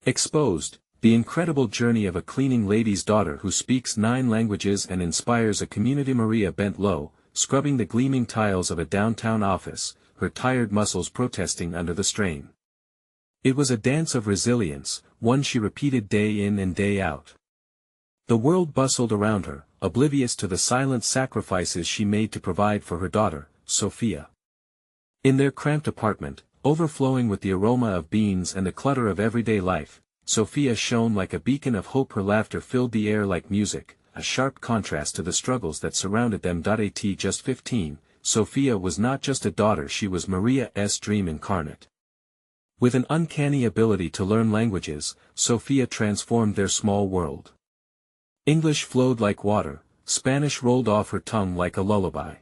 Exposed, the incredible journey of a cleaning lady's daughter who speaks 9 languages and inspires a community. Maria bent low, scrubbing the gleaming tiles of a downtown office, her tired muscles protesting under the strain. It was a dance of resilience, one she repeated day in and day out. The world bustled around her, oblivious to the silent sacrifices she made to provide for her daughter, Sofia. In their cramped apartment, overflowing with the aroma of beans and the clutter of everyday life, Sofia shone like a beacon of hope. Her laughter filled the air like music, a sharp contrast to the struggles that surrounded them. At just 15, Sofia was not just a daughter, she was Maria's dream incarnate. With an uncanny ability to learn languages, Sofia transformed their small world. English flowed like water, Spanish rolled off her tongue like a lullaby.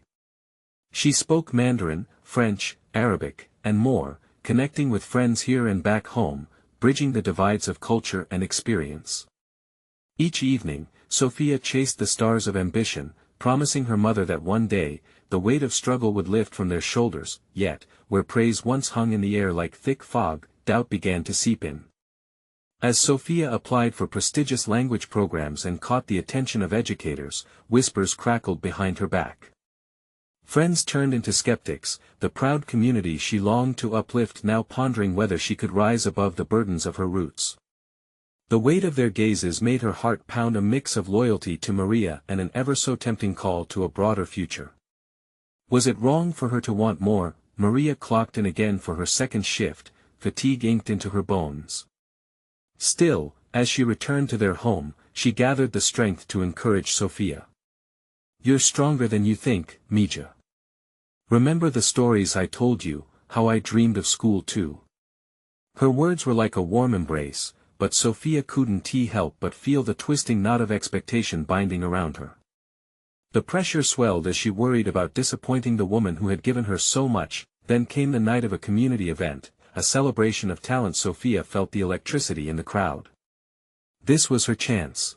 She spoke Mandarin, French, Arabic, and more, connecting with friends here and back home, bridging the divides of culture and experience. Each evening, Sofia chased the stars of ambition, promising her mother that one day, the weight of struggle would lift from their shoulders. Yet, where praise once hung in the air like thick fog, doubt began to seep in. As Sofia applied for prestigious language programs and caught the attention of educators, whispers crackled behind her back. Friends turned into skeptics, the proud community she longed to uplift now pondering whether she could rise above the burdens of her roots. The weight of their gazes made her heart pound, a mix of loyalty to Maria and an ever-so-tempting call to a broader future. Was it wrong for her to want more? Maria clocked in again for her second shift, fatigue inked into her bones. Still, as she returned to their home, she gathered the strength to encourage Sofia. "You're stronger than you think, Mija. Remember the stories I told you, how I dreamed of school too." Her words were like a warm embrace, but Sofia couldn't help but feel the twisting knot of expectation binding around her. The pressure swelled as she worried about disappointing the woman who had given her so much. Then came the night of a community event, a celebration of talent. Sofia felt the electricity in the crowd. This was her chance.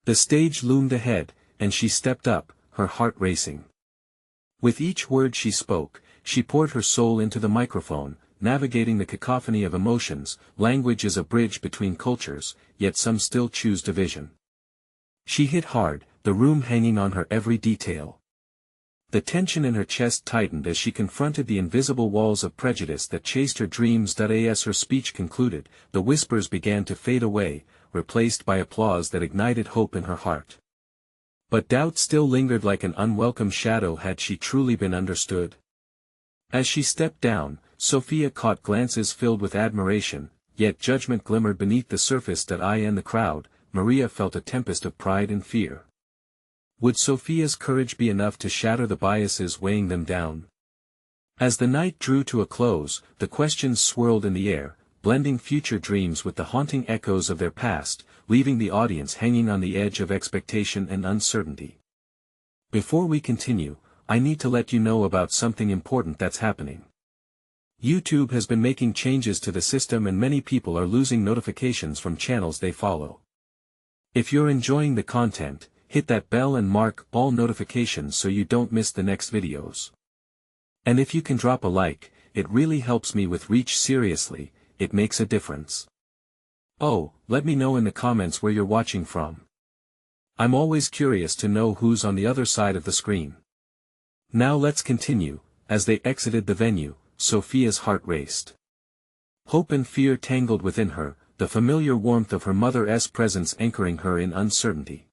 The stage loomed ahead, and she stepped up, her heart racing. With each word she spoke, she poured her soul into the microphone, navigating the cacophony of emotions. Language is a bridge between cultures, yet some still choose division. She hit hard, the room hanging on her every detail. The tension in her chest tightened as she confronted the invisible walls of prejudice that chased her dreams. As her speech concluded, the whispers began to fade away, replaced by applause that ignited hope in her heart. But doubt still lingered like an unwelcome shadow. Had she truly been understood? As she stepped down, Sofia caught glances filled with admiration, yet judgment glimmered beneath the surface. In the crowd, Maria felt a tempest of pride and fear. Would Sofia's courage be enough to shatter the biases weighing them down? As the night drew to a close, the questions swirled in the air, blending future dreams with the haunting echoes of their past, leaving the audience hanging on the edge of expectation and uncertainty. Before we continue, I need to let you know about something important that's happening. YouTube has been making changes to the system and many people are losing notifications from channels they follow. If you're enjoying the content, hit that bell and mark all notifications so you don't miss the next videos. And if you can drop a like, it really helps me with reach. Seriously, it makes a difference. Oh, let me know in the comments where you're watching from. I'm always curious to know who's on the other side of the screen. Now let's continue. As they exited the venue, Sofia's heart raced. Hope and fear tangled within her, the familiar warmth of her mother's presence anchoring her in uncertainty.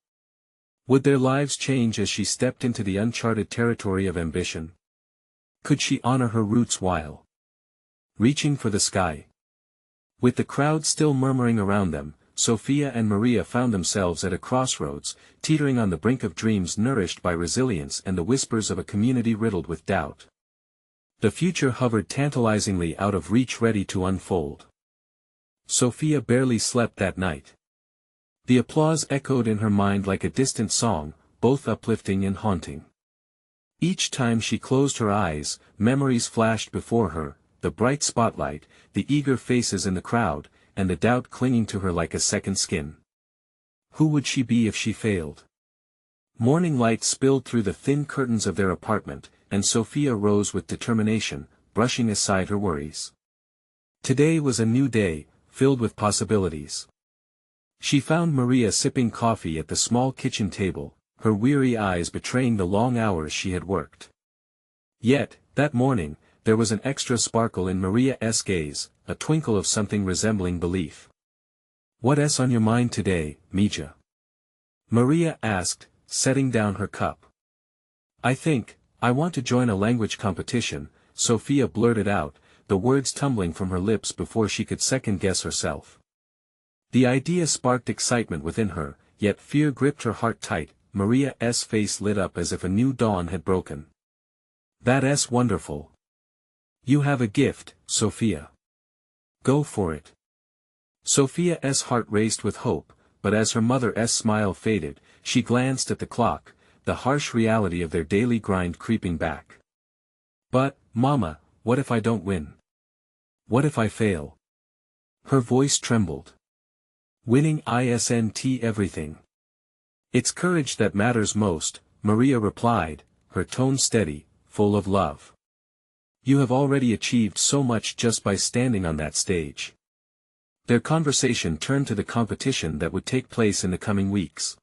Would their lives change as she stepped into the uncharted territory of ambition? Could she honor her roots while reaching for the sky? With the crowd still murmuring around them, Sofia and Maria found themselves at a crossroads, teetering on the brink of dreams nourished by resilience and the whispers of a community riddled with doubt. The future hovered tantalizingly out of reach, ready to unfold. Sofia barely slept that night. The applause echoed in her mind like a distant song, both uplifting and haunting. Each time she closed her eyes, memories flashed before her, the bright spotlight, the eager faces in the crowd, and the doubt clinging to her like a second skin. Who would she be if she failed? Morning light spilled through the thin curtains of their apartment, and Sofia rose with determination, brushing aside her worries. Today was a new day, filled with possibilities. She found Maria sipping coffee at the small kitchen table, her weary eyes betraying the long hours she had worked. Yet, that morning, there was an extra sparkle in Maria's gaze, a twinkle of something resembling belief. "What's on your mind today, Mija?" Maria asked, setting down her cup. I want to join a language competition," Sofia blurted out, the words tumbling from her lips before she could second-guess herself. The idea sparked excitement within her, yet fear gripped her heart tight. Maria's face lit up as if a new dawn had broken. "That's wonderful. You have a gift, Sofia. Go for it." Sofia's heart raced with hope, but as her mother's smile faded, she glanced at the clock, the harsh reality of their daily grind creeping back. "But, Mama, what if I don't win? What if I fail?" Her voice trembled. "Winning isn't everything. It's courage that matters most," Maria replied, her tone steady, full of love. "You have already achieved so much just by standing on that stage." Their conversation turned to the competition that would take place in the coming weeks.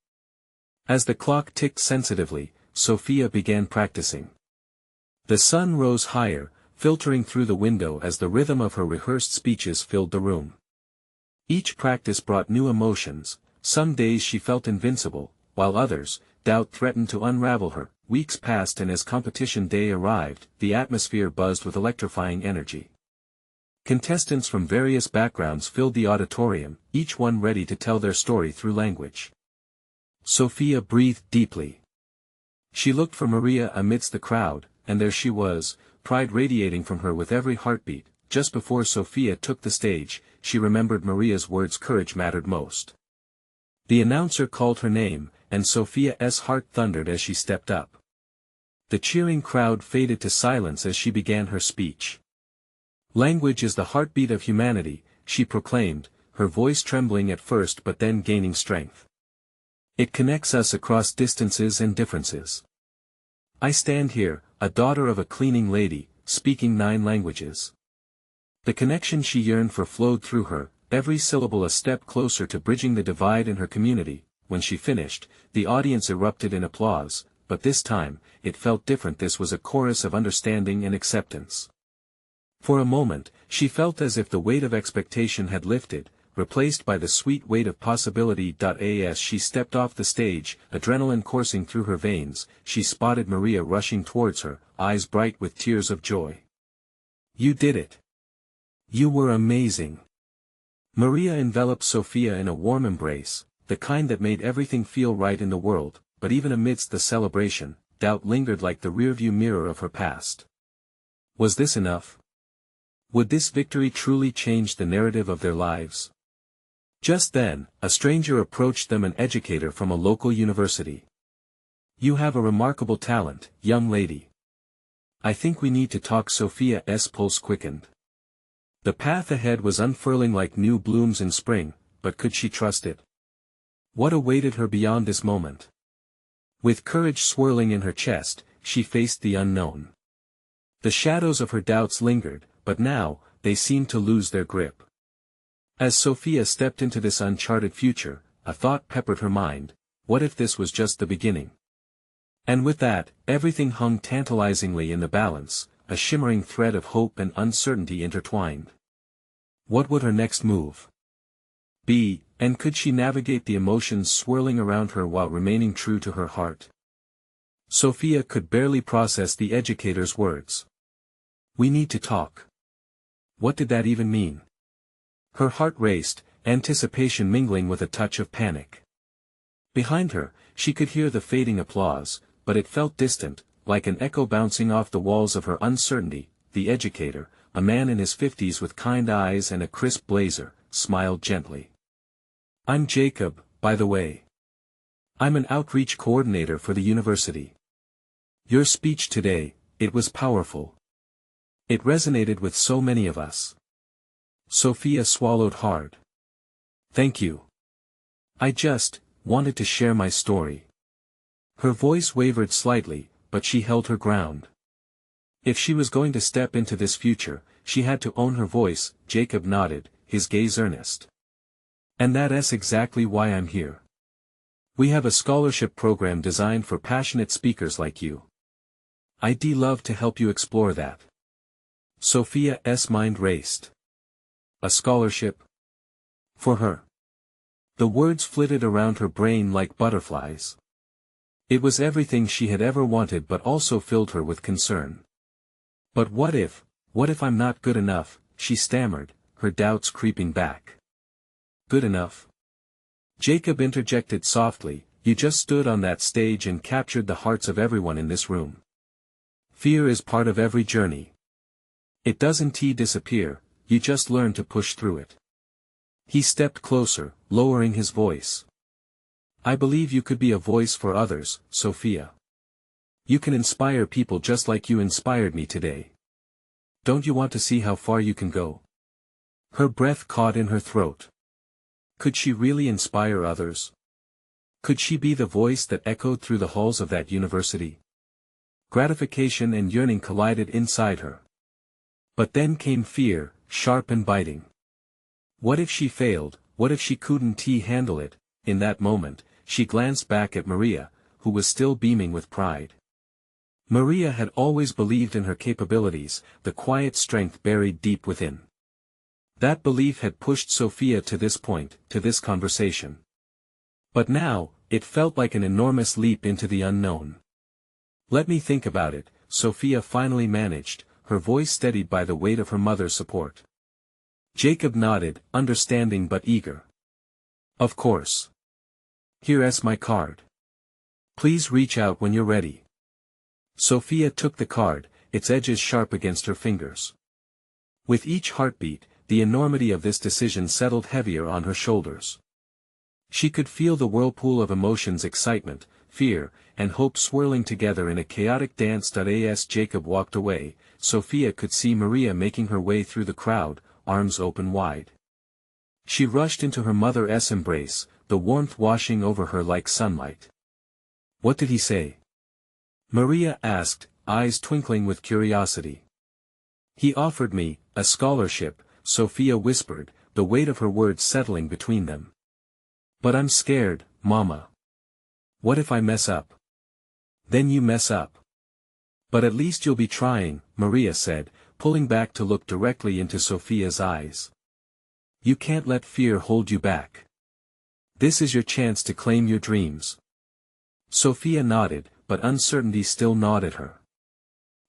As the clock ticked sensitively, Sofia began practicing. The sun rose higher, filtering through the window as the rhythm of her rehearsed speeches filled the room. Each practice brought new emotions. Some days she felt invincible, while others, doubt threatened to unravel her. Weeks passed, and as competition day arrived, the atmosphere buzzed with electrifying energy. Contestants from various backgrounds filled the auditorium, each one ready to tell their story through language. Sofia breathed deeply. She looked for Maria amidst the crowd, and there she was, pride radiating from her with every heartbeat. Just before Sofia took the stage, she remembered Maria's words. Courage mattered most. The announcer called her name, and Sofia's heart thundered as she stepped up. The cheering crowd faded to silence as she began her speech. "Language is the heartbeat of humanity," she proclaimed, her voice trembling at first but then gaining strength. "It connects us across distances and differences. I stand here, a daughter of a cleaning lady, speaking 9 languages." The connection she yearned for flowed through her, every syllable a step closer to bridging the divide in her community. When she finished, the audience erupted in applause, but this time, it felt different. This was a chorus of understanding and acceptance. For a moment, she felt as if the weight of expectation had lifted, replaced by the sweet weight of possibility. As she stepped off the stage, adrenaline coursing through her veins, she spotted Maria rushing towards her, eyes bright with tears of joy. "You did it. You were amazing." Maria enveloped Sofia in a warm embrace, the kind that made everything feel right in the world, but even amidst the celebration, doubt lingered like the rearview mirror of her past. Was this enough? Would this victory truly change the narrative of their lives? Just then, a stranger approached them, an educator from a local university. "You have a remarkable talent, young lady. I think we need to talk." Sofia's pulse quickened. The path ahead was unfurling like new blooms in spring, but could she trust it? What awaited her beyond this moment? With courage swirling in her chest, she faced the unknown. The shadows of her doubts lingered, but now, they seemed to lose their grip. As Sofia stepped into this uncharted future, a thought peppered her mind: what if this was just the beginning? And with that, everything hung tantalizingly in the balance, a shimmering thread of hope and uncertainty intertwined. What would her next move be, and could she navigate the emotions swirling around her while remaining true to her heart? Sofia could barely process the educator's words. "We need to talk." What did that even mean? Her heart raced, anticipation mingling with a touch of panic. Behind her, she could hear the fading applause, but it felt distant, like an echo bouncing off the walls of her uncertainty. The educator, a man in his 50s with kind eyes and a crisp blazer, smiled gently. "I'm Jacob, by the way. I'm an outreach coordinator for the university. Your speech today, it was powerful. It resonated with so many of us." Sofia swallowed hard. "Thank you. I just wanted to share my story." Her voice wavered slightly, but she held her ground. If she was going to step into this future, she had to own her voice. Jacob nodded, his gaze earnest. And that's exactly why I'm here. We have a scholarship program designed for passionate speakers like you. I'd love to help you explore that. Sofia's mind raced. A scholarship? For her. The words flitted around her brain like butterflies. It was everything she had ever wanted but also filled her with concern. But what if I'm not good enough, she stammered, her doubts creeping back. Good enough? Jacob interjected softly, you just stood on that stage and captured the hearts of everyone in this room. Fear is part of every journey. It doesn't disappear, you just learn to push through it. He stepped closer, lowering his voice. I believe you could be a voice for others, Sofia. You can inspire people just like you inspired me today. Don't you want to see how far you can go? Her breath caught in her throat. Could she really inspire others? Could she be the voice that echoed through the halls of that university? Gratification and yearning collided inside her. But then came fear, sharp and biting. What if she failed? What if she couldn't handle it? In that moment, she glanced back at Maria, who was still beaming with pride. Maria had always believed in her capabilities, the quiet strength buried deep within. That belief had pushed Sofia to this point, to this conversation. But now, it felt like an enormous leap into the unknown. Let me think about it, Sofia finally managed, her voice steadied by the weight of her mother's support. Jacob nodded, understanding but eager. Of course. Here's my card. Please reach out when you're ready. Sofia took the card, its edges sharp against her fingers. With each heartbeat, the enormity of this decision settled heavier on her shoulders. She could feel the whirlpool of emotions, excitement, fear, and hope swirling together in a chaotic dance. As Jacob walked away, Sofia could see Maria making her way through the crowd, arms open wide. She rushed into her mother's embrace, the warmth washing over her like sunlight. What did he say? Maria asked, eyes twinkling with curiosity. He offered me a scholarship, Sofia whispered, the weight of her words settling between them. But I'm scared, Mama. What if I mess up? Then you mess up. But at least you'll be trying, Maria said, pulling back to look directly into Sofia's eyes. You can't let fear hold you back. This is your chance to claim your dreams. Sofia nodded, but uncertainty still gnawed at her.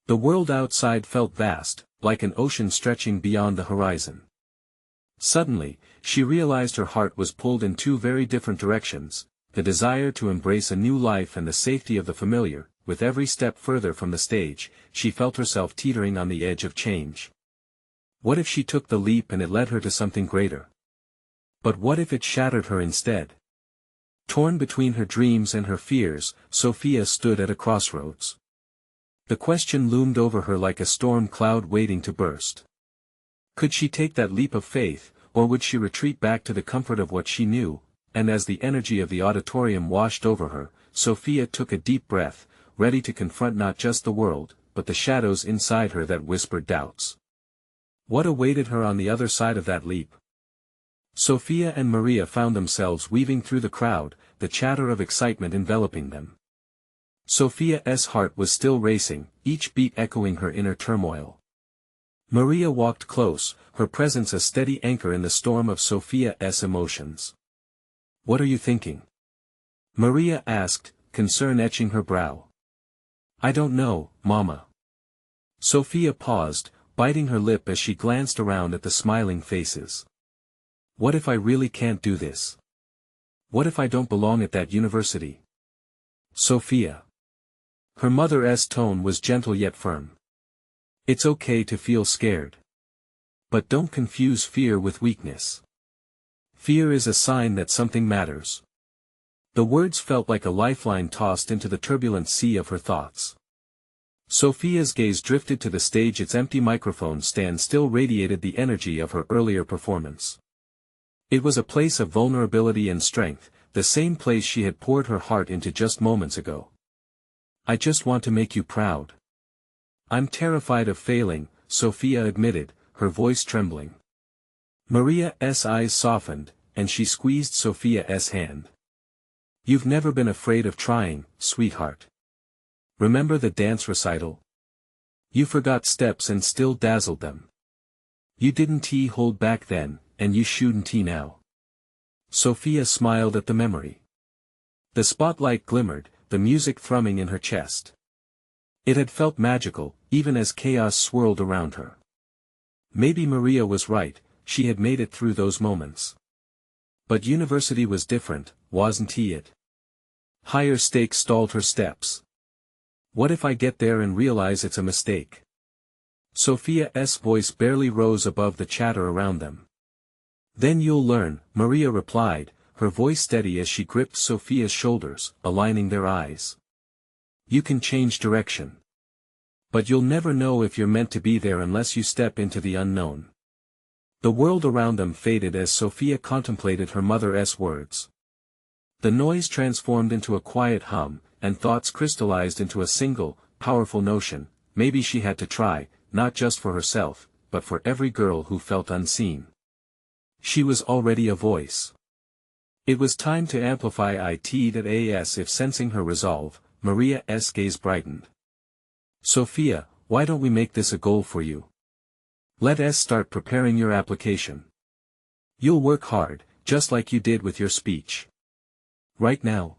The world outside felt vast, like an ocean stretching beyond the horizon. Suddenly, she realized her heart was pulled in two very different directions, the desire to embrace a new life and the safety of the familiar. With every step further from the stage, she felt herself teetering on the edge of change. What if she took the leap and it led her to something greater? But what if it shattered her instead? Torn between her dreams and her fears, Sofia stood at a crossroads. The question loomed over her like a storm cloud waiting to burst. Could she take that leap of faith, or would she retreat back to the comfort of what she knew? And as the energy of the auditorium washed over her, Sofia took a deep breath, ready to confront not just the world, but the shadows inside her that whispered doubts. What awaited her on the other side of that leap? Sofia and Maria found themselves weaving through the crowd, the chatter of excitement enveloping them. Sofia's heart was still racing, each beat echoing her inner turmoil. Maria walked close, her presence a steady anchor in the storm of Sofia's emotions. What are you thinking? Maria asked, concern etching her brow. I don't know, Mama. Sofia paused, biting her lip as she glanced around at the smiling faces. What if I really can't do this? What if I don't belong at that university? Sofia. Her mother's tone was gentle yet firm. It's okay to feel scared. But don't confuse fear with weakness. Fear is a sign that something matters. The words felt like a lifeline tossed into the turbulent sea of her thoughts. Sofia's gaze drifted to the stage. Its empty microphone stand still radiated the energy of her earlier performance. It was a place of vulnerability and strength, the same place she had poured her heart into just moments ago. I just want to make you proud. I'm terrified of failing, Sofia admitted, her voice trembling. Maria's eyes softened, and she squeezed Sofia's hand. You've never been afraid of trying, sweetheart. Remember the dance recital? You forgot steps and still dazzled them. You didn't hold back then, and you shouldn't now. Sofia smiled at the memory. The spotlight glimmered, the music thrumming in her chest. It had felt magical, even as chaos swirled around her. Maybe Maria was right, she had made it through those moments. But university was different, wasn't it? Higher stakes stalled her steps. What if I get there and realize it's a mistake? Sofia's voice barely rose above the chatter around them. Then you'll learn, Maria replied, her voice steady as she gripped Sofia's shoulders, aligning their eyes. You can change direction. But you'll never know if you're meant to be there unless you step into the unknown. The world around them faded as Sofia contemplated her mother's words. The noise transformed into a quiet hum, and thoughts crystallized into a single, powerful notion: maybe she had to try, not just for herself, but for every girl who felt unseen. She was already a voice. It was time to amplify it. If sensing her resolve, Maria's gaze brightened. Sofia, why don't we make this a goal for you? Let's start preparing your application. You'll work hard, just like you did with your speech. Right now.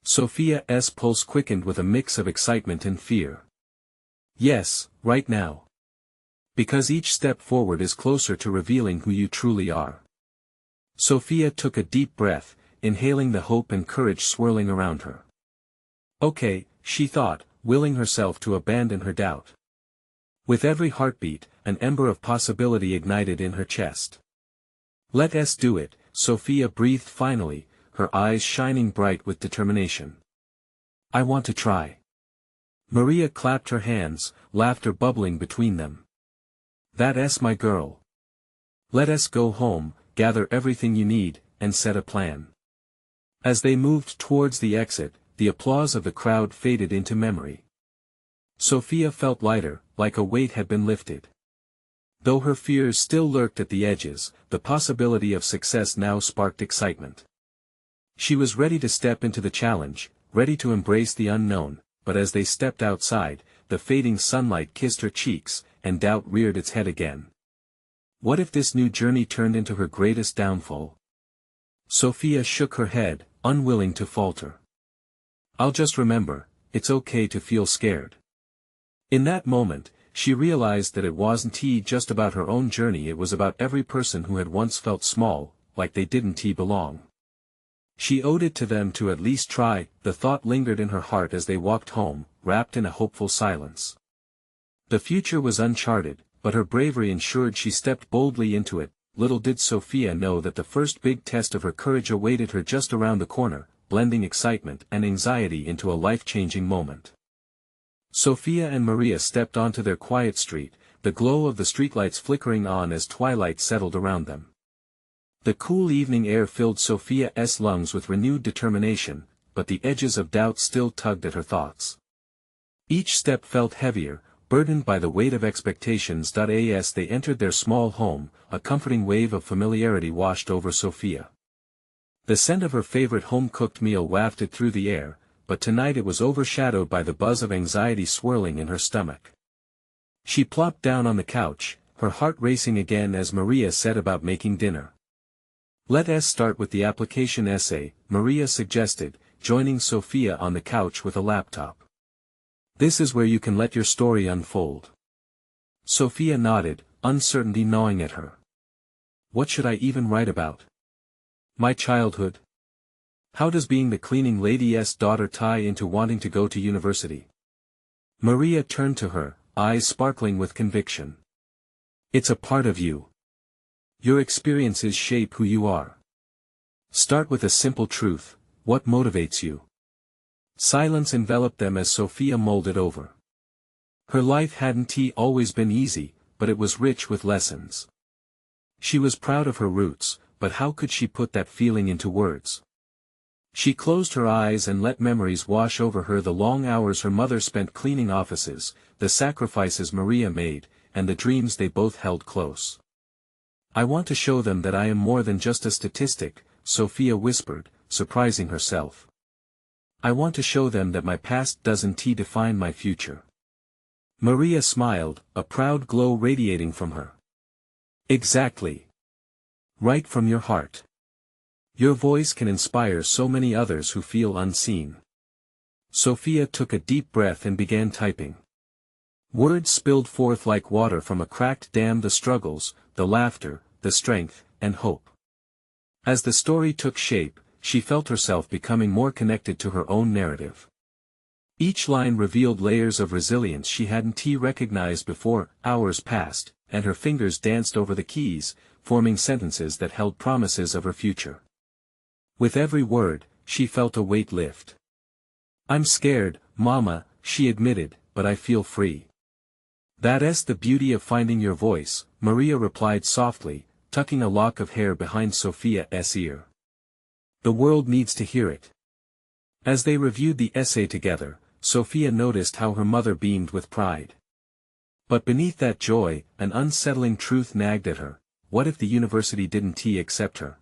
Sofia's pulse quickened with a mix of excitement and fear. Yes, right now. Because each step forward is closer to revealing who you truly are. Sofia took a deep breath, inhaling the hope and courage swirling around her. Okay, she thought, willing herself to abandon her doubt. With every heartbeat, an ember of possibility ignited in her chest. Let's do it, Sofia breathed finally, her eyes shining bright with determination. I want to try. Maria clapped her hands, laughter bubbling between them. That's my girl. Let us go home, gather everything you need, and set a plan. As they moved towards the exit, the applause of the crowd faded into memory. Sofia felt lighter, like a weight had been lifted. Though her fears still lurked at the edges, the possibility of success now sparked excitement. She was ready to step into the challenge, ready to embrace the unknown, but as they stepped outside, the fading sunlight kissed her cheeks, and doubt reared its head again. What if this new journey turned into her greatest downfall? Sofia shook her head, unwilling to falter. I'll just remember, it's okay to feel scared. In that moment, she realized that it wasn't just about her own journey, it was about every person who had once felt small, like they didn't belong. She owed it to them to at least try. The thought lingered in her heart as they walked home, wrapped in a hopeful silence. The future was uncharted, but her bravery ensured she stepped boldly into it. Little did Sofia know that the first big test of her courage awaited her just around the corner, blending excitement and anxiety into a life-changing moment. Sofia and Maria stepped onto their quiet street, the glow of the streetlights flickering on as twilight settled around them. The cool evening air filled Sofia's lungs with renewed determination, but the edges of doubt still tugged at her thoughts. Each step felt heavier, burdened by the weight of expectations. As they entered their small home, a comforting wave of familiarity washed over Sofia. The scent of her favorite home-cooked meal wafted through the air, but tonight it was overshadowed by the buzz of anxiety swirling in her stomach. She plopped down on the couch, her heart racing again as Maria set about making dinner. Let's start with the application essay, Maria suggested, joining Sofia on the couch with a laptop. This is where you can let your story unfold. Sofia nodded, uncertainty gnawing at her. What should I even write about? My childhood? How does being the cleaning lady's daughter tie into wanting to go to university? Maria turned to her, eyes sparkling with conviction. It's a part of you. Your experiences shape who you are. Start with a simple truth: what motivates you? Silence enveloped them as Sofia molded over. Her life hadn't always been easy, but it was rich with lessons. She was proud of her roots, but how could she put that feeling into words? She closed her eyes and let memories wash over her: the long hours her mother spent cleaning offices, the sacrifices Maria made, and the dreams they both held close. I want to show them that I am more than just a statistic, Sofia whispered, surprising herself. I want to show them that my past doesn't define my future. Maria smiled, a proud glow radiating from her. Exactly. Right from your heart. Your voice can inspire so many others who feel unseen. Sofia took a deep breath and began typing. Words spilled forth like water from a cracked dam, the struggles, the laughter, the strength, and hope. As the story took shape, she felt herself becoming more connected to her own narrative. Each line revealed layers of resilience she hadn't recognized before. Hours passed, and her fingers danced over the keys, forming sentences that held promises of her future. With every word, she felt a weight lift. I'm scared, Mama, she admitted, but I feel free. That's the beauty of finding your voice, Maria replied softly, tucking a lock of hair behind Sofia's ear. The world needs to hear it. As they reviewed the essay together, Sofia noticed how her mother beamed with pride. But beneath that joy, an unsettling truth nagged at her. What if the university didn't accept her?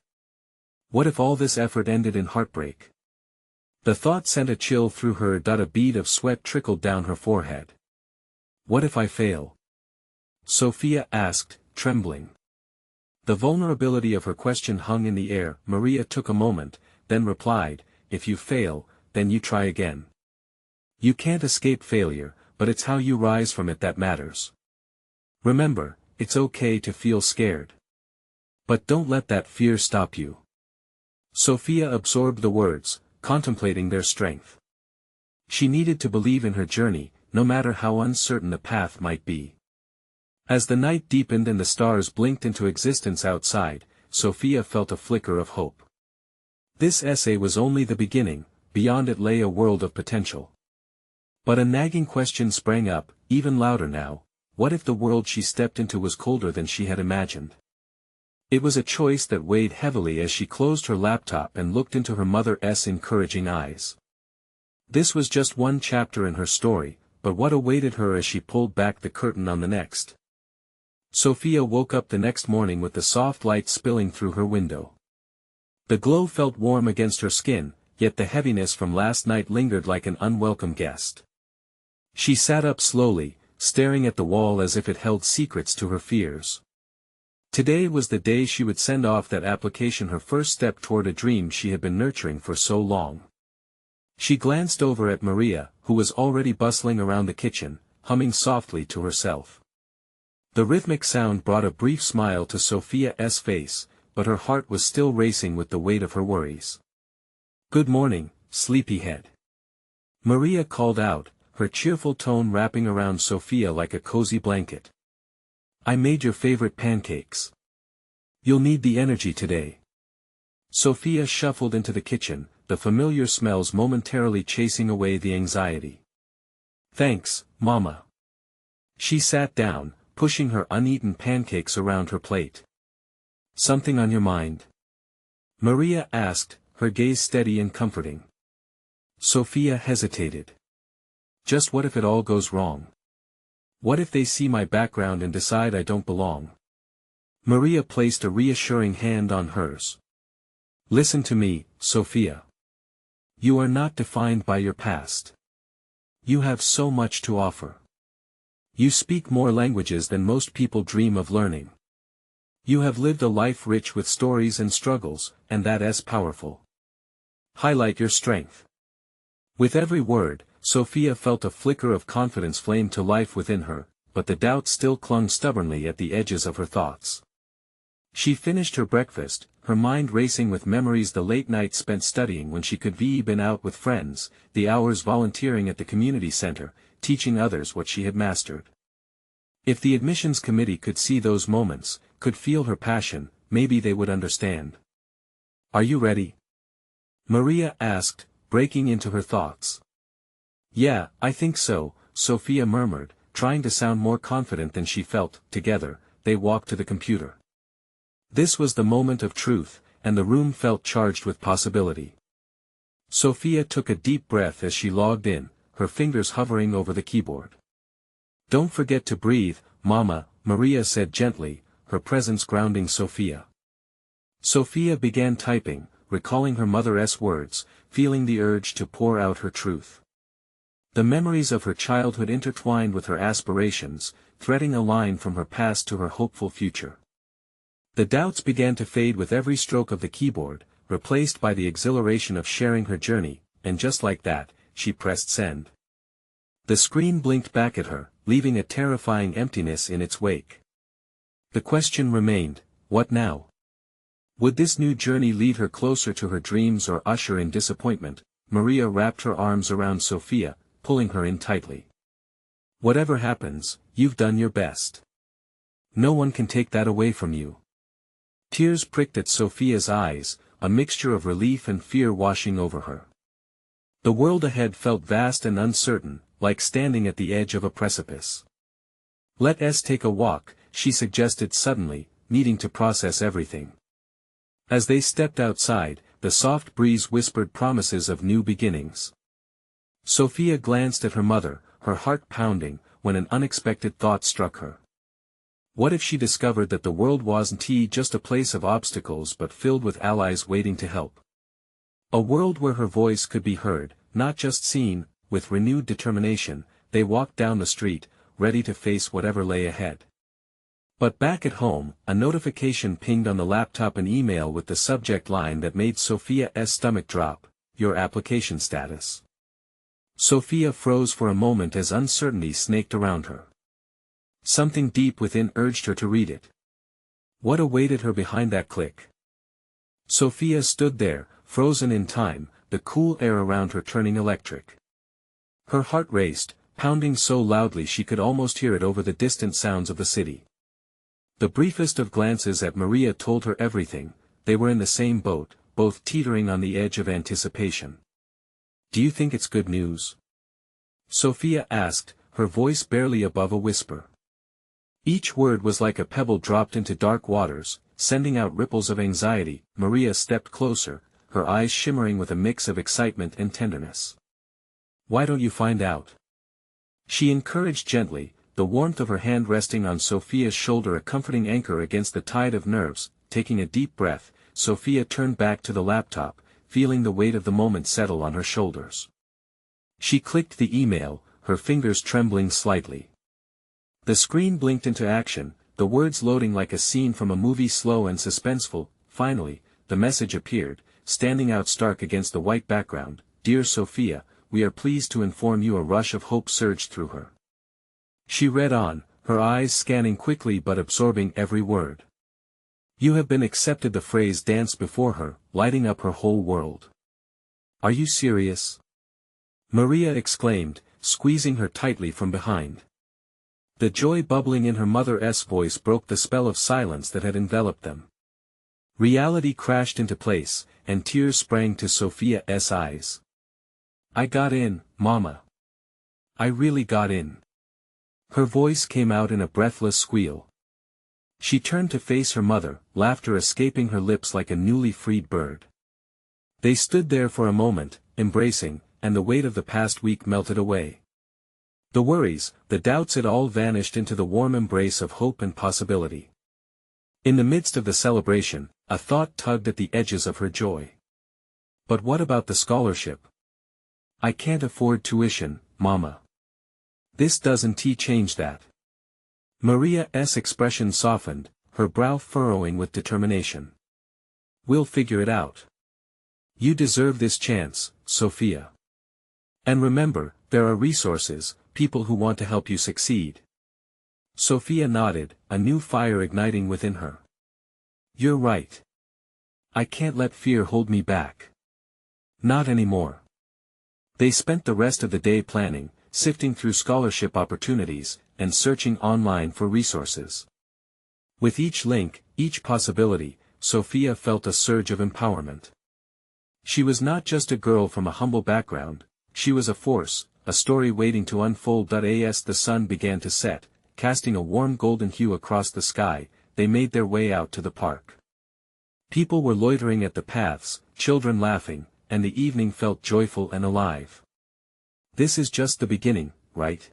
What if all this effort ended in heartbreak? The thought sent a chill through her. A bead of sweat trickled down her forehead. What if I fail? Sofia asked, trembling. The vulnerability of her question hung in the air. Maria took a moment, then replied, if you fail, then you try again. You can't escape failure, but it's how you rise from it that matters. Remember, it's okay to feel scared. But don't let that fear stop you. Sofia absorbed the words, contemplating their strength. She needed to believe in her journey, no matter how uncertain the path might be. As the night deepened and the stars blinked into existence outside, Sofia felt a flicker of hope. This essay was only the beginning, beyond it lay a world of potential. But a nagging question sprang up, even louder now: what if the world she stepped into was colder than she had imagined? It was a choice that weighed heavily as she closed her laptop and looked into her mother's encouraging eyes. This was just one chapter in her story, but what awaited her as she pulled back the curtain on the next? Sofia woke up the next morning with the soft light spilling through her window. The glow felt warm against her skin, yet the heaviness from last night lingered like an unwelcome guest. She sat up slowly, staring at the wall as if it held secrets to her fears. Today was the day she would send off that application, her first step toward a dream she had been nurturing for so long. She glanced over at Maria, who was already bustling around the kitchen, humming softly to herself. The rhythmic sound brought a brief smile to Sofia's face, but her heart was still racing with the weight of her worries. Good morning, sleepyhead. Maria called out, her cheerful tone wrapping around Sofia like a cozy blanket. I made your favorite pancakes. You'll need the energy today. Sofia shuffled into the kitchen, the familiar smells momentarily chasing away the anxiety. Thanks, Mama. She sat down, pushing her uneaten pancakes around her plate. Something on your mind? Maria asked, her gaze steady and comforting. Sofia hesitated. Just what if it all goes wrong? What if they see my background and decide I don't belong? Maria placed a reassuring hand on hers. Listen to me, Sofia. You are not defined by your past. You have so much to offer. You speak more languages than most people dream of learning. You have lived a life rich with stories and struggles, and that's powerful. Highlight your strength. With every word, Sofia felt a flicker of confidence flame to life within her, but the doubt still clung stubbornly at the edges of her thoughts. She finished her breakfast, her mind racing with memories, the late nights spent studying when she could have been out with friends, the hours volunteering at the community center, teaching others what she had mastered. If the admissions committee could see those moments, could feel her passion, maybe they would understand. Are you ready? Maria asked, breaking into her thoughts. Yeah, I think so, Sofia murmured, trying to sound more confident than she felt. Together, they walked to the computer. This was the moment of truth, and the room felt charged with possibility. Sofia took a deep breath as she logged in, her fingers hovering over the keyboard. Don't forget to breathe, Mama, Maria said gently, her presence grounding Sofia. Sofia began typing, recalling her mother's words, feeling the urge to pour out her truth. The memories of her childhood intertwined with her aspirations, threading a line from her past to her hopeful future. The doubts began to fade with every stroke of the keyboard, replaced by the exhilaration of sharing her journey, and just like that, she pressed send. The screen blinked back at her, leaving a terrifying emptiness in its wake. The question remained, what now? Would this new journey lead her closer to her dreams or usher in disappointment? Maria wrapped her arms around Sofia, pulling her in tightly. Whatever happens, you've done your best. No one can take that away from you. Tears pricked at Sofia's eyes, a mixture of relief and fear washing over her. The world ahead felt vast and uncertain, like standing at the edge of a precipice. Let us take a walk, she suggested suddenly, needing to process everything. As they stepped outside, the soft breeze whispered promises of new beginnings. Sofia glanced at her mother, her heart pounding, when an unexpected thought struck her. What if she discovered that the world wasn't just a place of obstacles but filled with allies waiting to help? A world where her voice could be heard, not just seen. With renewed determination, they walked down the street, ready to face whatever lay ahead. But back at home, a notification pinged on the laptop, an email with the subject line that made Sofia's stomach drop: your application status. Sofia froze for a moment as uncertainty snaked around her. Something deep within urged her to read it. What awaited her behind that click? Sofia stood there, frozen in time, the cool air around her turning electric. Her heart raced, pounding so loudly she could almost hear it over the distant sounds of the city. The briefest of glances at Maria told her everything. They were in the same boat, both teetering on the edge of anticipation. Do you think it's good news? Sofia asked, her voice barely above a whisper. Each word was like a pebble dropped into dark waters, sending out ripples of anxiety. Maria stepped closer, her eyes shimmering with a mix of excitement and tenderness. Why don't you find out? She encouraged gently, the warmth of her hand resting on Sofia's shoulder a comforting anchor against the tide of nerves. Taking a deep breath, Sofia turned back to the laptop, feeling the weight of the moment settle on her shoulders. She clicked the email, her fingers trembling slightly. The screen blinked into action, the words loading like a scene from a movie, slow and suspenseful. Finally, the message appeared, standing out stark against the white background. Dear Sofia, we are pleased to inform you. A rush of hope surged through her. She read on, her eyes scanning quickly but absorbing every word. You have been accepted. The phrase danced before her, lighting up her whole world. Are you serious? Maria exclaimed, squeezing her tightly from behind. The joy bubbling in her mother's voice broke the spell of silence that had enveloped them. Reality crashed into place, and tears sprang to Sofia's eyes. I got in, Mama. I really got in. Her voice came out in a breathless squeal. She turned to face her mother, laughter escaping her lips like a newly freed bird. They stood there for a moment, embracing, and the weight of the past week melted away. The worries, the doubts, it all vanished into the warm embrace of hope and possibility. In the midst of the celebration, a thought tugged at the edges of her joy. But what about the scholarship? I can't afford tuition, Mama. This doesn't change that. Maria's expression softened, her brow furrowing with determination. We'll figure it out. You deserve this chance, Sofia. And remember, there are resources, people who want to help you succeed. Sofia nodded, a new fire igniting within her. You're right. I can't let fear hold me back. Not anymore. They spent the rest of the day planning, sifting through scholarship opportunities, and searching online for resources. With each link, each possibility, Sofia felt a surge of empowerment. She was not just a girl from a humble background, she was a force, a story waiting to unfold. As the sun began to set, casting a warm golden hue across the sky, they made their way out to the park. People were loitering at the paths, children laughing, and the evening felt joyful and alive. This is just the beginning, right?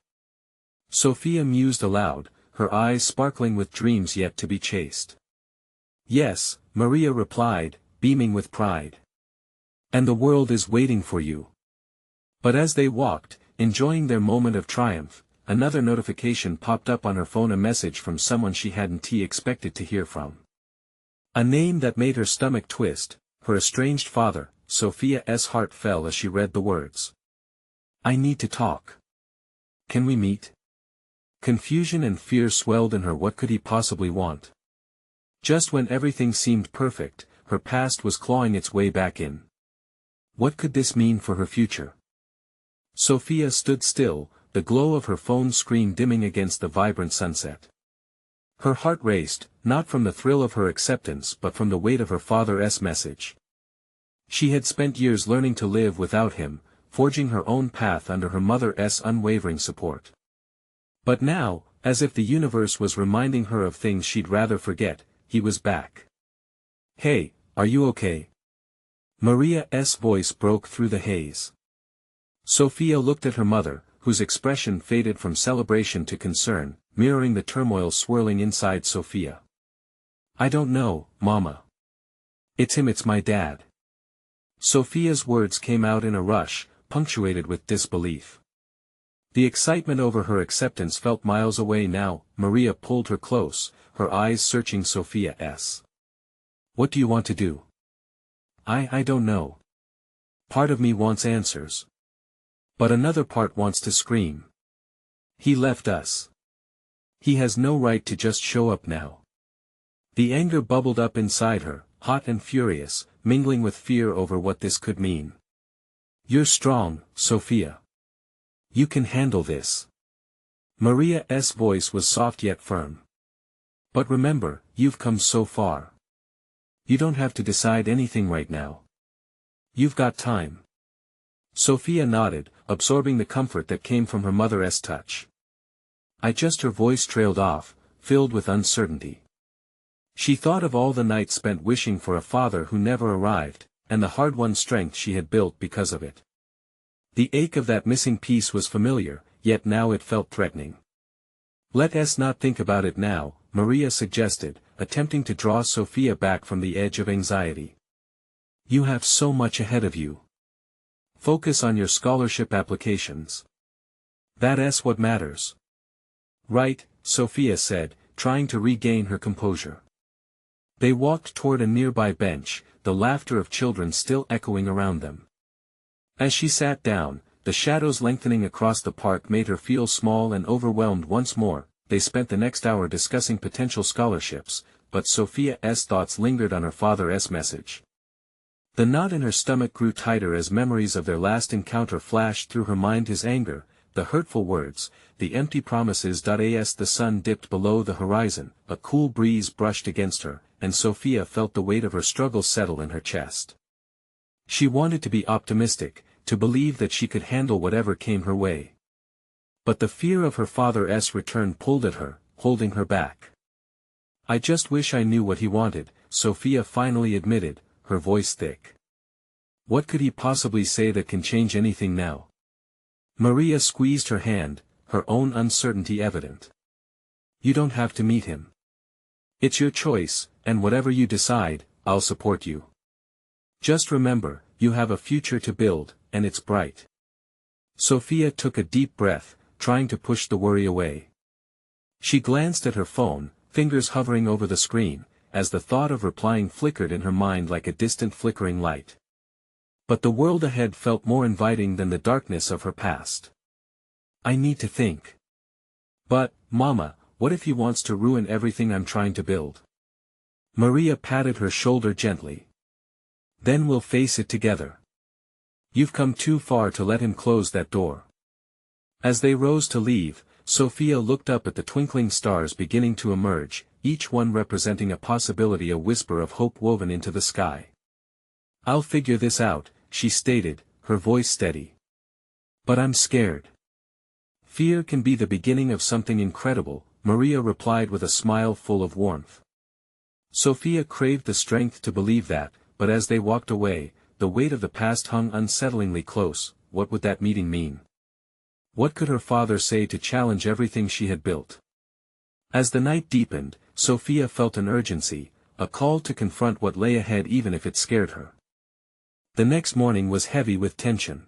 Sofia mused aloud, her eyes sparkling with dreams yet to be chased. Yes, Maria replied, beaming with pride. And the world is waiting for you. But as they walked, enjoying their moment of triumph, another notification popped up on her phone, a message from someone she hadn't expected to hear from. A name that made her stomach twist, her estranged father. Sofia's heart fell as she read the words. I need to talk. Can we meet? Confusion and fear swelled in her. What could he possibly want? Just when everything seemed perfect, her past was clawing its way back in. What could this mean for her future? Sofia stood still, the glow of her phone screen dimming against the vibrant sunset. Her heart raced, not from the thrill of her acceptance but from the weight of her father's message. She had spent years learning to live without him, forging her own path under her mother's unwavering support. But now, as if the universe was reminding her of things she'd rather forget, he was back. Hey, are you okay? Maria's voice broke through the haze. Sofia looked at her mother, whose expression faded from celebration to concern, mirroring the turmoil swirling inside Sofia. I don't know, Mama. It's him, it's my dad. Sofia's words came out in a rush, punctuated with disbelief. The excitement over her acceptance felt miles away now. Maria pulled her close, her eyes searching Sofia's. What do you want to do? I don't know. Part of me wants answers. But another part wants to scream. He left us. He has no right to just show up now. The anger bubbled up inside her, hot and furious, mingling with fear over what this could mean. You're strong, Sofia. You can handle this. Maria's voice was soft yet firm. But remember, you've come so far. You don't have to decide anything right now. You've got time. Sofia nodded, absorbing the comfort that came from her mother's touch. Her voice trailed off, filled with uncertainty. She thought of all the nights spent wishing for a father who never arrived, and the hard-won strength she had built because of it. The ache of that missing piece was familiar, yet now it felt threatening. Let us not think about it now, Maria suggested, attempting to draw Sofia back from the edge of anxiety. You have so much ahead of you. Focus on your scholarship applications. That's what matters. Right, Sofia said, trying to regain her composure. They walked toward a nearby bench, the laughter of children still echoing around them. As she sat down, the shadows lengthening across the park made her feel small and overwhelmed once more. They spent the next hour discussing potential scholarships, but Sofia's thoughts lingered on her father's message. The knot in her stomach grew tighter as memories of their last encounter flashed through her mind, his anger, the hurtful words, the empty promises. As the sun dipped below the horizon, a cool breeze brushed against her, and Sofia felt the weight of her struggle settle in her chest. She wanted to be optimistic, to believe that she could handle whatever came her way. But the fear of her father's return pulled at her, holding her back. I just wish I knew what he wanted, Sofia finally admitted, her voice thick. What could he possibly say that can change anything now? Maria squeezed her hand, her own uncertainty evident. You don't have to meet him. It's your choice, and whatever you decide, I'll support you. Just remember, you have a future to build, and it's bright. Sofia took a deep breath, trying to push the worry away. She glanced at her phone, fingers hovering over the screen, as the thought of replying flickered in her mind like a distant flickering light. But the world ahead felt more inviting than the darkness of her past. I need to think. But, Mama, what if he wants to ruin everything I'm trying to build? Maria patted her shoulder gently. Then we'll face it together. You've come too far to let him close that door. As they rose to leave, Sofia looked up at the twinkling stars beginning to emerge, each one representing a possibility, a whisper of hope woven into the sky. I'll figure this out, she stated, her voice steady. But I'm scared. Fear can be the beginning of something incredible, Maria replied with a smile full of warmth. Sofia craved the strength to believe that, but as they walked away, the weight of the past hung unsettlingly close. What would that meeting mean? What could her father say to challenge everything she had built? As the night deepened, Sofia felt an urgency, a call to confront what lay ahead even if it scared her. The next morning was heavy with tension.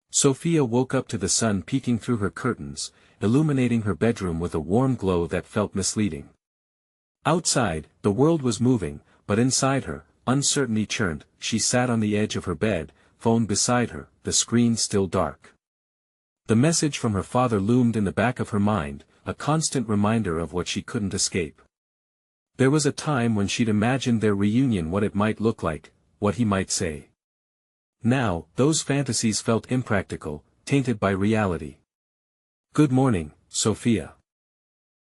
Sofia woke up to the sun peeking through her curtains, illuminating her bedroom with a warm glow that felt misleading. Outside, the world was moving, but inside her, uncertainty churned. She sat on the edge of her bed, phone beside her, the screen still dark. The message from her father loomed in the back of her mind, a constant reminder of what she couldn't escape. There was a time when she'd imagined their reunion, what it might look like, what he might say. Now, those fantasies felt impractical, tainted by reality. "Good morning, Sofia."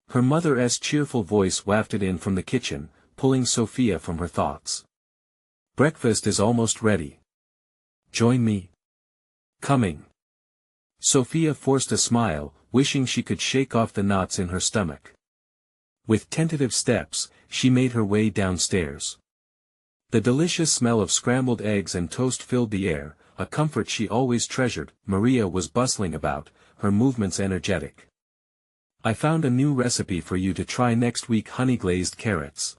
Her mother's cheerful voice wafted in from the kitchen, pulling Sofia from her thoughts. "Breakfast is almost ready. Join me." "Coming." Sofia forced a smile, wishing she could shake off the knots in her stomach. With tentative steps, she made her way downstairs. The delicious smell of scrambled eggs and toast filled the air, a comfort she always treasured. Maria was bustling about, her movements energetic. "I found a new recipe for you to try next week: honey-glazed carrots.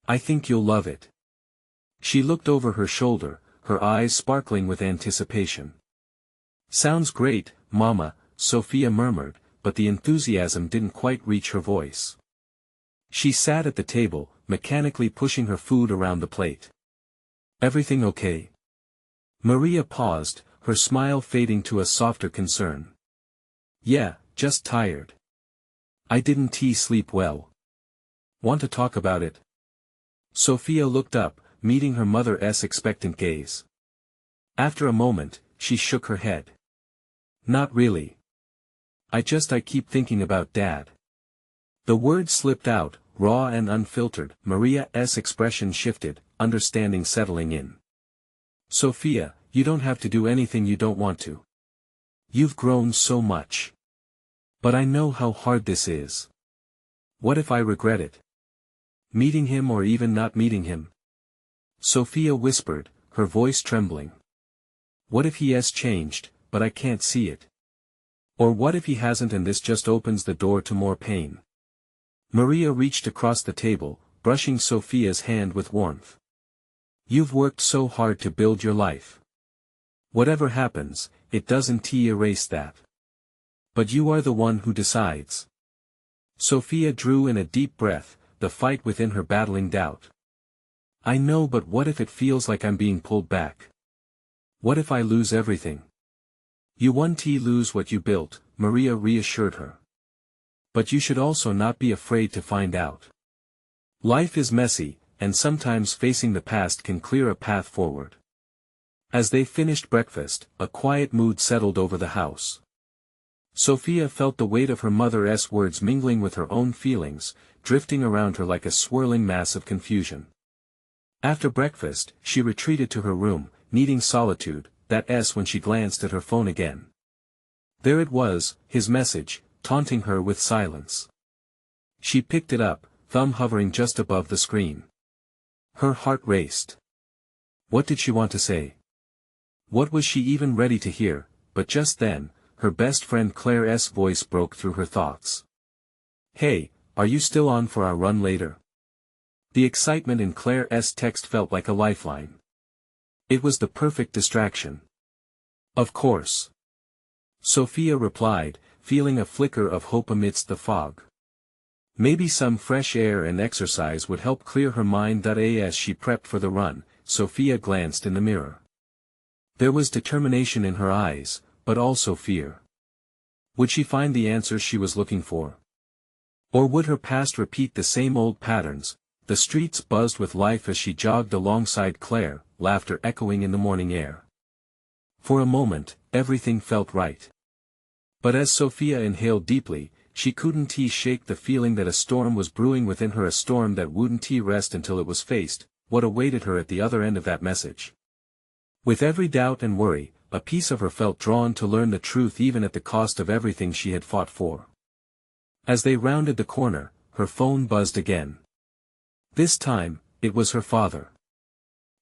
I think you'll love it." She looked over her shoulder, her eyes sparkling with anticipation. "Sounds great, Mama," Sofia murmured, but the enthusiasm didn't quite reach her voice. She sat at the table, mechanically pushing her food around the plate. "Everything okay?" Maria paused, her smile fading to a softer concern. "Yeah, just tired. I didn't sleep well. Want to talk about it?" Sofia looked up, meeting her mother's expectant gaze. After a moment, she shook her head. "Not really. I keep thinking about Dad." The words slipped out, raw and unfiltered. Maria's expression shifted, understanding settling in. "Sofia, you don't have to do anything you don't want to. You've grown so much. But I know how hard this is. What if I regret it? Meeting him or even not meeting him?" Sofia whispered, her voice trembling. "What if he has changed, but I can't see it? Or what if he hasn't, and this just opens the door to more pain?" Maria reached across the table, brushing Sofia's hand with warmth. "You've worked so hard to build your life. Whatever happens, it doesn't erase that. But you are the one who decides." Sofia drew in a deep breath, the fight within her battling doubt. "I know, but what if it feels like I'm being pulled back? What if I lose everything?" "You won't lose what you built," Maria reassured her. "But you should also not be afraid to find out. Life is messy, and sometimes facing the past can clear a path forward." As they finished breakfast, a quiet mood settled over the house. Sofia felt the weight of her mother's words mingling with her own feelings, drifting around her like a swirling mass of confusion. After breakfast, she retreated to her room, needing solitude. That's when she glanced at her phone again. There it was, his message, taunting her with silence. She picked it up, thumb hovering just above the screen. Her heart raced. What did she want to say? What was she even ready to hear? But just then, her best friend Claire's voice broke through her thoughts. "Hey, are you still on for our run later?" The excitement in Claire's text felt like a lifeline. It was the perfect distraction. "Of course." Sofia replied, feeling a flicker of hope amidst the fog. Maybe some fresh air and exercise would help clear her mind. As she prepped for the run, Sofia glanced in the mirror. There was determination in her eyes, but also fear. Would she find the answers she was looking for? Or would her past repeat the same old patterns? The streets buzzed with life as she jogged alongside Claire, laughter echoing in the morning air. For a moment, everything felt right. But as Sofia inhaled deeply, she couldn't shake the feeling that a storm was brewing within her, a storm that wouldn't rest until it was faced. What awaited her at the other end of that message? With every doubt and worry, a piece of her felt drawn to learn the truth, even at the cost of everything she had fought for. As they rounded the corner, her phone buzzed again. This time, it was her father.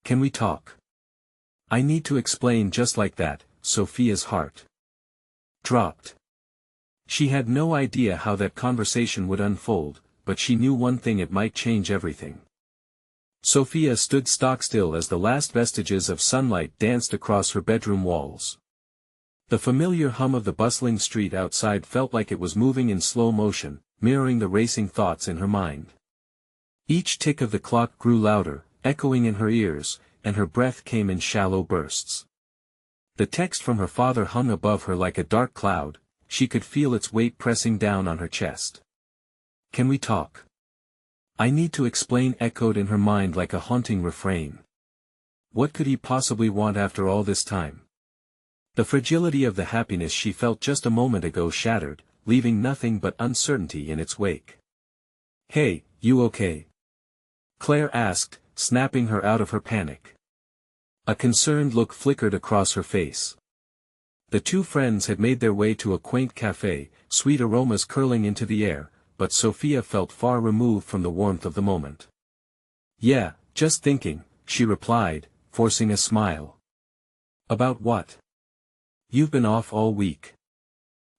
"Can we talk? I need to explain." Just like that, Sofia's heart dropped. She had no idea how that conversation would unfold, but she knew one thing: it might change everything. Sofia stood stock-still as the last vestiges of sunlight danced across her bedroom walls. The familiar hum of the bustling street outside felt like it was moving in slow motion, mirroring the racing thoughts in her mind. Each tick of the clock grew louder, echoing in her ears, and her breath came in shallow bursts. The text from her father hung above her like a dark cloud. She could feel its weight pressing down on her chest. "Can we talk? I need to explain," echoed in her mind like a haunting refrain. What could he possibly want after all this time? The fragility of the happiness she felt just a moment ago shattered, leaving nothing but uncertainty in its wake. "Hey, you okay?" Claire asked, snapping her out of her panic. A concerned look flickered across her face. The two friends had made their way to a quaint café, sweet aromas curling into the air, but Sofia felt far removed from the warmth of the moment. "Yeah, just thinking," she replied, forcing a smile. "About what? You've been off all week."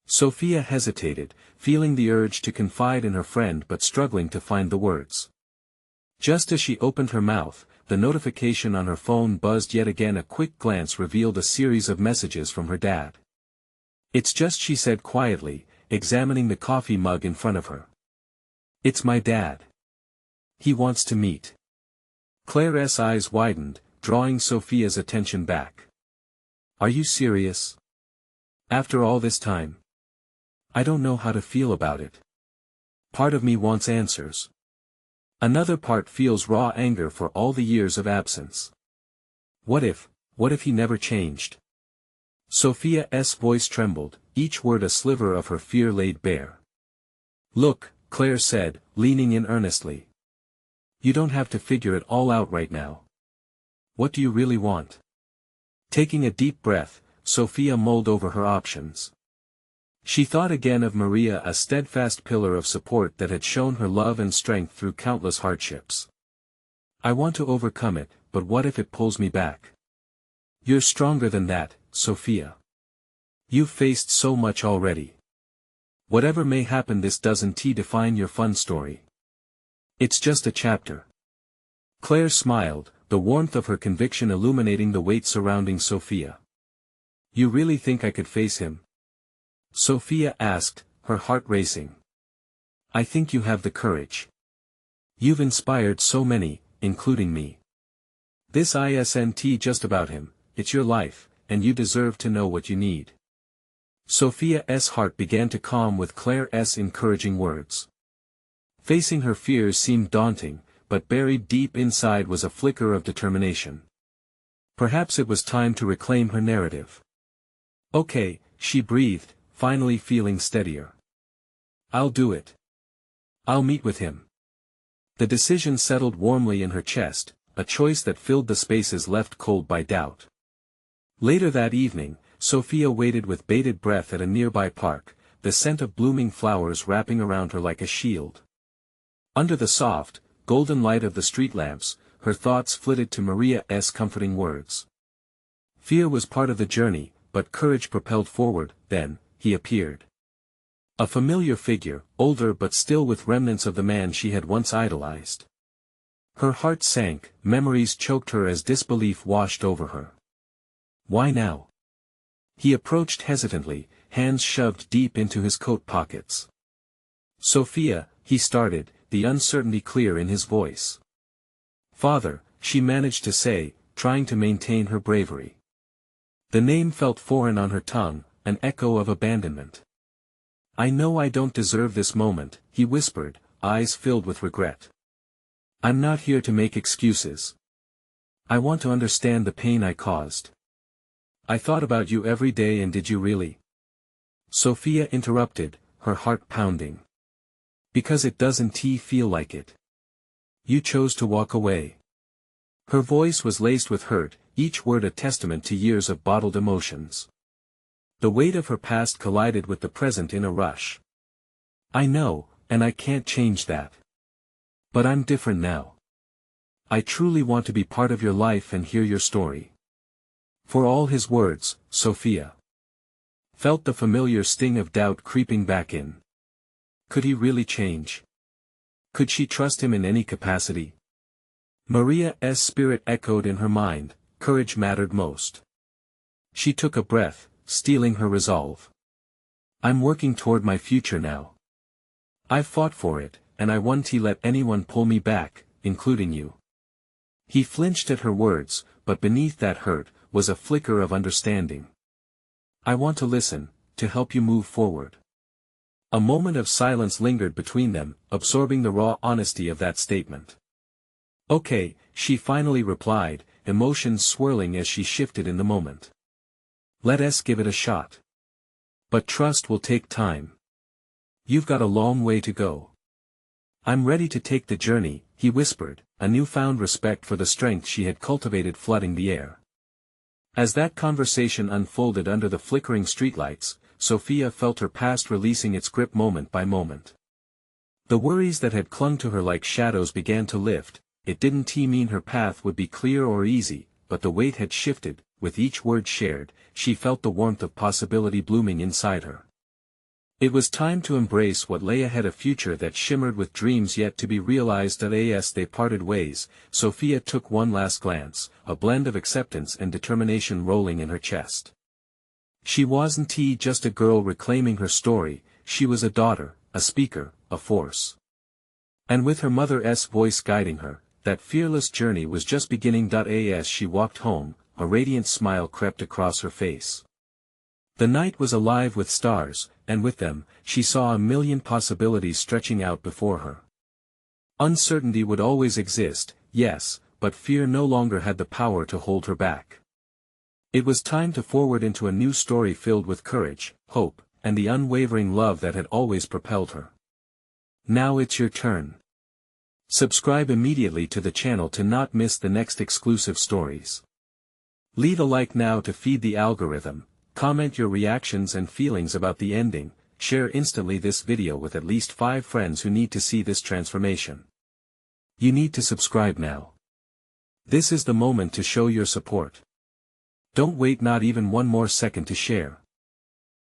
Sofia hesitated, feeling the urge to confide in her friend but struggling to find the words. Just as she opened her mouth, the notification on her phone buzzed yet again. A quick glance revealed a series of messages from her dad. "It's just," she said quietly, examining the coffee mug in front of her. "It's my dad. He wants to meet." Claire's eyes widened, drawing Sofia's attention back. "Are you serious? After all this time?" "I don't know how to feel about it. Part of me wants answers. Another part feels raw anger for all the years of absence. What if he never changed?" Sofia's voice trembled, each word a sliver of her fear laid bare. "Look," Claire said, leaning in earnestly. "You don't have to figure it all out right now. What do you really want?" Taking a deep breath, Sofia mulled over her options. She thought again of Maria, a steadfast pillar of support that had shown her love and strength through countless hardships. "I want to overcome it, but what if it pulls me back?" "You're stronger than that, Sofia. You've faced so much already. Whatever may happen, this doesn't define your fun story. It's just a chapter." Claire smiled, the warmth of her conviction illuminating the weight surrounding Sofia. "You really think I could face him?" Sofia asked, her heart racing. "I think you have the courage. You've inspired so many, including me. This isn't just about him, it's your life, and you deserve to know what you need." Sofia's heart began to calm with Claire's encouraging words. Facing her fears seemed daunting, but buried deep inside was a flicker of determination. Perhaps it was time to reclaim her narrative. "Okay," she breathed, finally feeling steadier. "I'll do it. I'll meet with him." The decision settled warmly in her chest, a choice that filled the spaces left cold by doubt. Later that evening, Sofia waited with bated breath at a nearby park, the scent of blooming flowers wrapping around her like a shield. Under the soft, golden light of the street lamps, her thoughts flitted to Maria's comforting words. Fear was part of the journey, but courage propelled forward. Then he appeared. A familiar figure, older but still with remnants of the man she had once idolized. Her heart sank, memories choked her as disbelief washed over her. Why now? He approached hesitantly, hands shoved deep into his coat pockets. "Sofia," he started, the uncertainty clear in his voice. "Father," she managed to say, trying to maintain her bravery. The name felt foreign on her tongue, an echo of abandonment. "I know I don't deserve this moment," he whispered, eyes filled with regret. "I'm not here to make excuses. I want to understand the pain I caused. I thought about you every day, and did you really?" Sofia interrupted, her heart pounding. "Because it doesn't feel like it. You chose to walk away." Her voice was laced with hurt, each word a testament to years of bottled emotions. The weight of her past collided with the present in a rush. "I know, and I can't change that. But I'm different now. I truly want to be part of your life and hear your story." For all his words, Sofia Felt the familiar sting of doubt creeping back in. Could he really change? Could she trust him in any capacity? Maria's spirit echoed in her mind, courage mattered most. She took a breath, steeling her resolve. I'm working toward my future now. I've fought for it, and I won't let anyone pull me back, including you. He flinched at her words, but beneath that hurt, was a flicker of understanding. I want to listen, to help you move forward. A moment of silence lingered between them, absorbing the raw honesty of that statement. Okay, she finally replied, emotions swirling as she shifted in the moment. Let us give it a shot. But trust will take time. You've got a long way to go. I'm ready to take the journey, he whispered, a newfound respect for the strength she had cultivated flooding the air. As that conversation unfolded under the flickering streetlights, Sofia felt her past releasing its grip moment by moment. The worries that had clung to her like shadows began to lift. It didn't mean her path would be clear or easy, but the weight had shifted. With each word shared, she felt the warmth of possibility blooming inside her. It was time to embrace what lay ahead, a future that shimmered with dreams yet to be realized. As they parted ways, Sofia took one last glance, a blend of acceptance and determination rolling in her chest. She wasn't just a girl reclaiming her story, she was a daughter, a speaker, a force. And with her mother's voice guiding her, that fearless journey was just beginning. As she walked home, a radiant smile crept across her face. The night was alive with stars, and with them, she saw a million possibilities stretching out before her. Uncertainty would always exist, yes, but fear no longer had the power to hold her back. It was time to forward into a new story filled with courage, hope, and the unwavering love that had always propelled her. Now it's your turn. Subscribe immediately to the channel to not miss the next exclusive stories. Leave a like now to feed the algorithm. Comment your reactions and feelings about the ending, share instantly this video with at least 5 friends who need to see this transformation. You need to subscribe now. This is the moment to show your support. Don't wait not even one more second to share.